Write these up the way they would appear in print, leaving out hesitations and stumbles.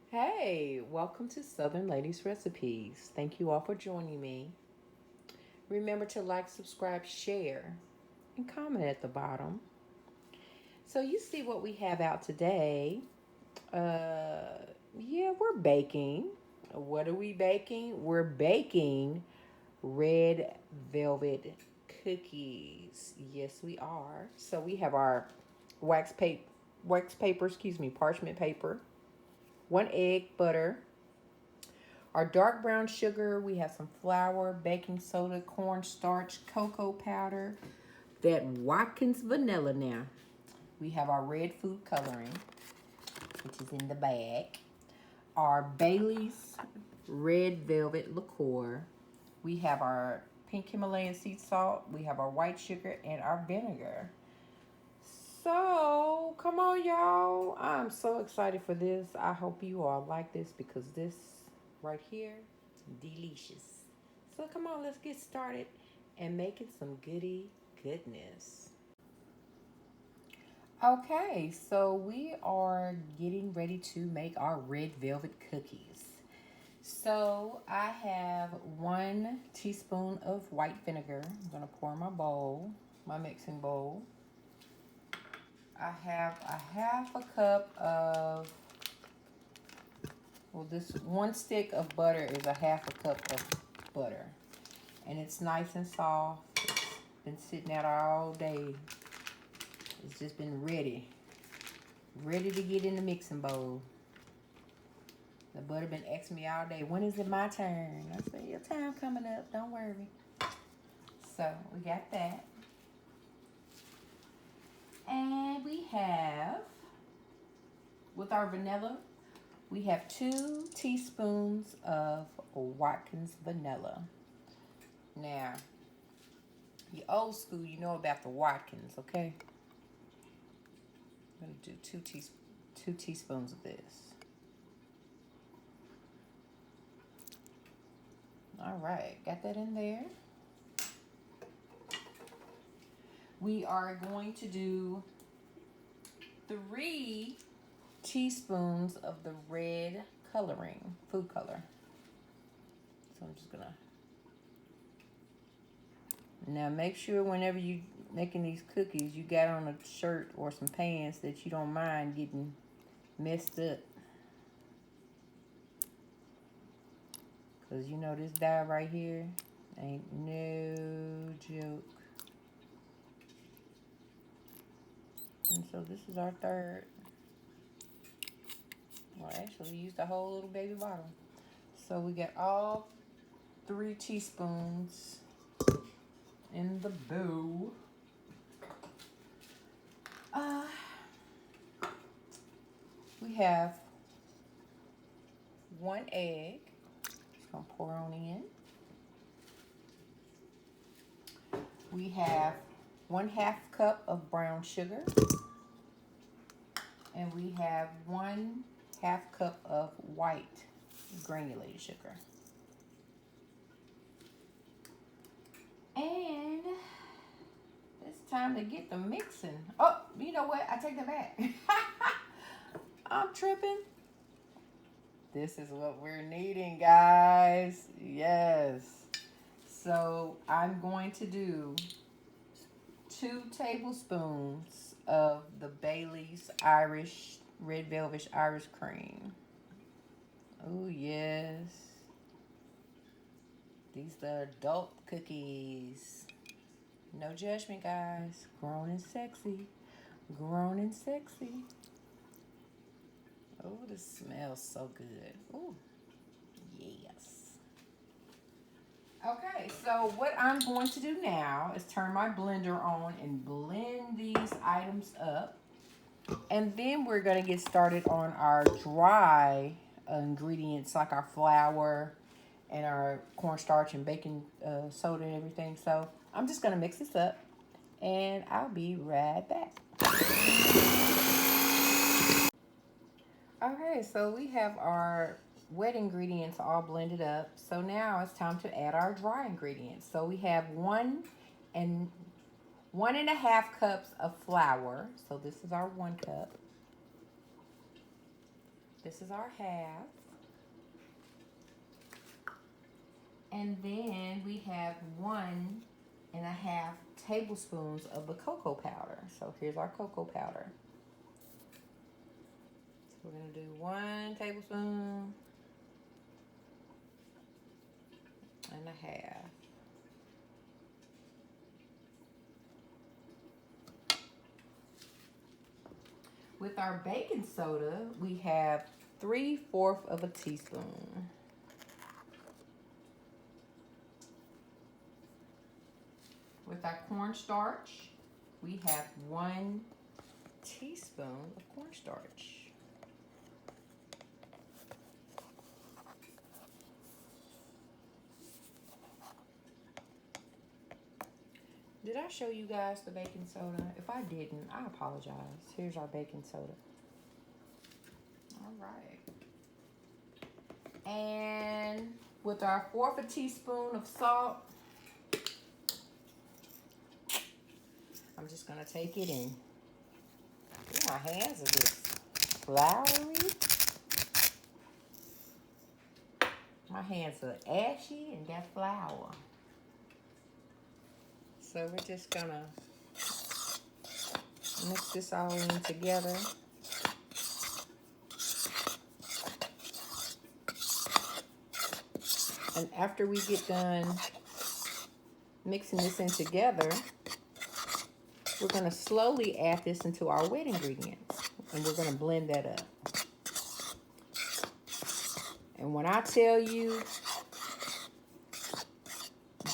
Hey, welcome to Southern Ladies Recipes. Thank you all for joining me. Remember to like, subscribe, share, and comment at the bottom. So you see what we have out today. Yeah, we're baking. What are we baking? We're baking red velvet cookies. Yes, we are. So we have our wax paper, parchment paper, 1 egg, butter, our dark brown sugar, we have some flour, baking soda, cornstarch, cocoa powder, that Watkins vanilla now. We have our red food coloring, which is in the bag. Our Bailey's red velvet liqueur. We have our pink Himalayan sea salt. We have our white sugar and our vinegar. So, come on, y'all. I'm so excited for this. I hope you all like this because this right here, delicious. So, come on, let's get started and making some goody goodness. Okay, so we are getting ready to make our red velvet cookies. So, I have 1 teaspoon of white vinegar. I'm going to pour in my bowl, my mixing bowl. I have a half a cup of, well, this 1 stick of butter is a half a cup of butter. And it's nice and soft. It's been sitting out all day. It's just been ready to get in the mixing bowl. The butter been asking me all day, when is it my turn? I said, your time coming up, don't worry. So we got that. And we have, with our vanilla, we have 2 teaspoons of Watkins vanilla. Now, you old school, you know about the Watkins, okay? I'm going to do 2 teaspoons of this. All right, got that in there. We are going to do 3 teaspoons of the red coloring, food color. So I'm just gonna. Now make sure whenever you making these cookies, you got on a shirt or some pants that you don't mind getting messed up. Cause you know this dye right here ain't no joke. And so this is our third. Well, actually, we used a whole little baby bottle. So we got all 3 teaspoons in the bowl. We have 1 egg. Just gonna pour on in. We have 1/2 cup of brown sugar. And we have 1/2 cup of white granulated sugar. And it's time to get the mixing. Oh, you know what? I take that back. I'm tripping. This is what we're needing, guys. Yes. So I'm going to do 2 tablespoons of the Bailey's Irish Red Velvet Irish Cream. Oh, yes. These are adult cookies. No judgment, guys. Grown and sexy. Grown and sexy. Oh, this smells so good. Oh, yes. Okay, so what I'm going to do now is turn my blender on and blend these items up. And then we're going to get started on our dry ingredients like our flour and our cornstarch and baking soda and everything. So I'm just going to mix this up and I'll be right back. Okay, so we have our wet ingredients all blended up. So now it's time to add our dry ingredients. So we have 1.5 cups of flour. So this is our 1 cup. This is our half. And then we have 1.5 tablespoons of the cocoa powder. So here's our cocoa powder. So we're gonna do 1 tablespoon and a half. With our baking soda, we have 3/4 of a teaspoon. With our cornstarch, we have 1 teaspoon of cornstarch. Did I show you guys the baking soda? If I didn't, I apologize. Here's our baking soda. All right. And with our 1/4 teaspoon of salt, I'm just gonna take it in. Ooh, my hands are just floury. My hands are ashy and got flour. So we're just gonna mix this all in together. And after we get done mixing this in together, we're gonna slowly add this into our wet ingredients. And we're gonna blend that up. And when I tell you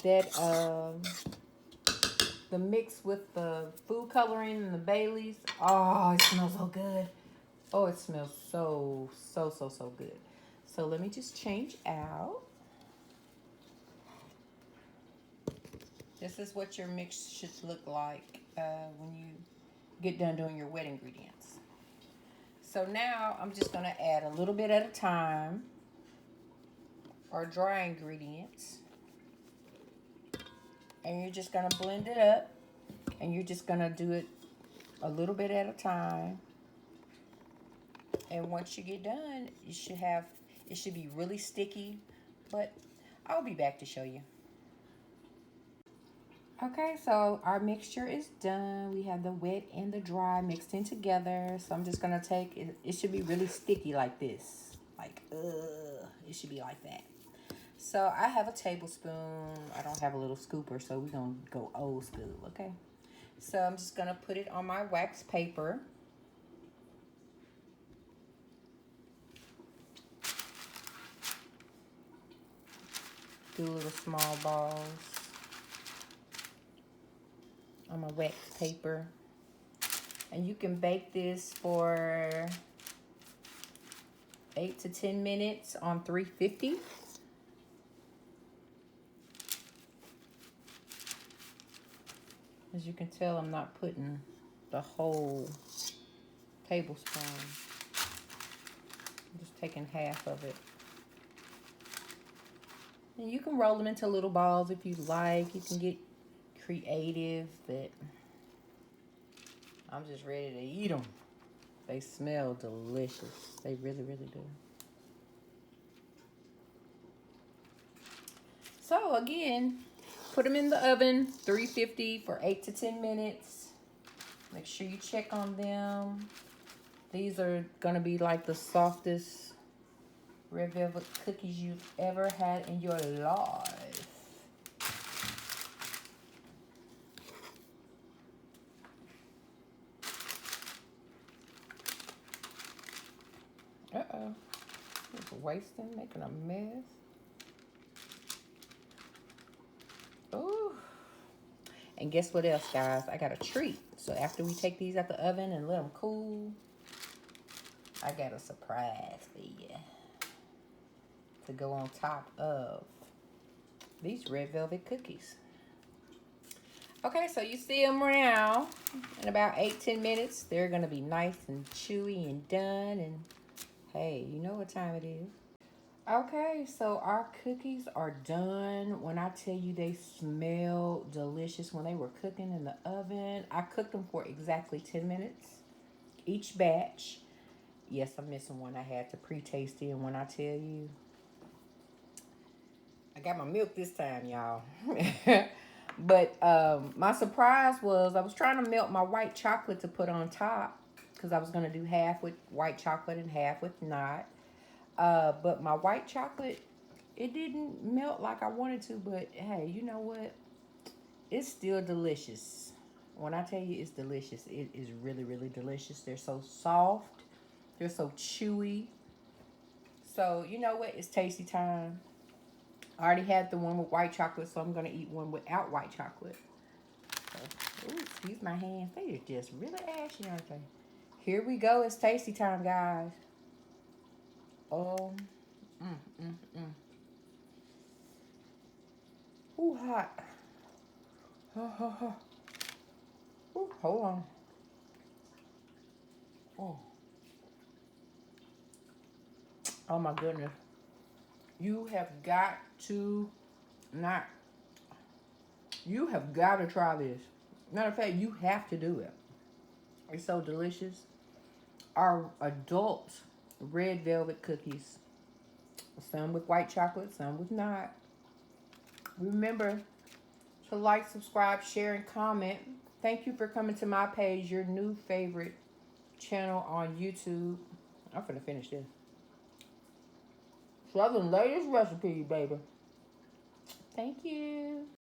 that the mix with the food coloring and the Baileys, oh, it smells so good. Oh, it smells so good. So let me just change out. This is what your mix should look like when you get done doing your wet ingredients. So now I'm just gonna add a little bit at a time, our dry ingredients. And you're just gonna blend it up, and you're just gonna do it a little bit at a time. And once you get done, it should be really sticky, but I'll be back to show you. Okay, so our mixture is done. We have the wet and the dry mixed in together. So I'm just gonna take it. It should be really sticky like this. Like, it should be like that. So I have a tablespoon. I don't have a little scooper, so we're gonna go old school, okay? So I'm just gonna put it on my wax paper. Do little small balls on my wax paper. And you can bake this for 8 to 10 minutes on 350. As you can tell, I'm not putting the whole tablespoon. I'm just taking half of it. And you can roll them into little balls if you like. You can get creative, but I'm just ready to eat them. They smell delicious. They really, really do. So again, put them in the oven, 350 for 8 to 10 minutes. Make sure you check on them. These are gonna be like the softest red velvet cookies you've ever had in your life. Uh-oh, it's wasting, making a mess. Ooh. And guess what else, guys? I got a treat. So after we take these out the oven and let them cool, I got a surprise for you to go on top of these red velvet cookies. Okay, so you see them now. In about 8-10 minutes, they're gonna be nice and chewy and done. And hey, you know what time it is. Okay, so our cookies are done. When I tell you they smell delicious when they were cooking in the oven, I cooked them for exactly 10 minutes each batch. Yes, I'm missing one. I had to pre-taste it, and when I tell you, I got my milk this time, y'all. But my surprise was I was trying to melt my white chocolate to put on top because I was going to do half with white chocolate and half with not. But my white chocolate, it didn't melt like I wanted to. But hey, you know what? It's still delicious. When I tell you it's delicious, it is really, really delicious. They're so soft. They're so chewy. So, you know what? It's tasty time. I already had the one with white chocolate, so I'm going to eat one without white chocolate. So, ooh, excuse my hands. They are just really ashy, aren't they? Here we go. It's tasty time, guys. Oh, mm, mm, mm. Ooh, hot. Oh, oh, oh. Ooh, hold on. Oh. Oh, my goodness. You have got to not, you have got to try this. Matter of fact, you have to do it. It's so delicious. Our adult red velvet cookies. Some with white chocolate, some with not. Remember to like, subscribe, share, and comment. Thank you for coming to my page, your new favorite channel on YouTube. I'm finna finish this. Southern latest recipe, baby. Thank you.